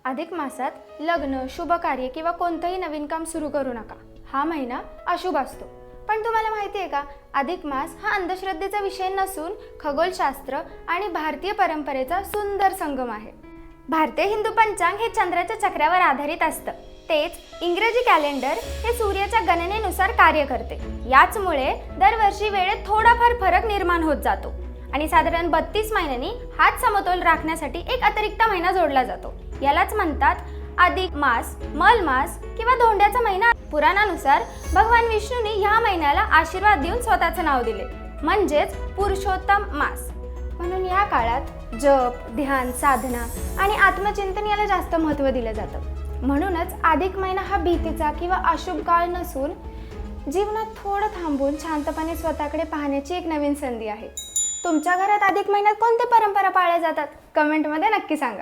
अधिक मासात लग्न, शुभ कार्य किंवा कोणतंही नवीन काम सुरू करू नका. हा महिना अशुभ असतो. पण तुम्हाला माहिती आहे का, अधिक मास हा अंधश्रद्धेचा विषय नसून खगोलशास्त्र आणि भारतीय परंपरेचा सुंदर संगम आहे. भारतीय हिंदू पंचांग हे चंद्राच्या चक्रावर आधारित असतं. तेच इंग्रजी कॅलेंडर हे सूर्याच्या गणनेनुसार कार्य करते. याचमुळे दरवर्षी वेळेत थोडाफार फरक निर्माण होत जातो आणि साधारण 32 महिन्यांनी हाच समतोल राखण्यासाठी एक अतिरिक्त महिना जोडला जातो. यालाच म्हणतात अधिक मास, मल मास किंवा धोंड्याचा महिना. पुराणानुसार भगवान विष्णूंनी ह्या महिन्याला आशीर्वाद देऊन स्वतःचं नाव दिले, म्हणजेच पुरुषोत्तम मास. म्हणून या काळात जप, ध्यान, साधना आणि आत्मचिंतन याला जास्त महत्त्व दिलं जातं. म्हणूनच अधिक महिना हा भीतीचा किंवा अशुभ काळ नसून जीवनात थोडं थांबून शांतपणे स्वतःकडे पाहण्याची एक नवीन संधी आहे. तुमच्या घरात अधिक महिन्यात कोणत्या परंपरा पाळल्या जातात? कमेंटमध्ये नक्की सांगा.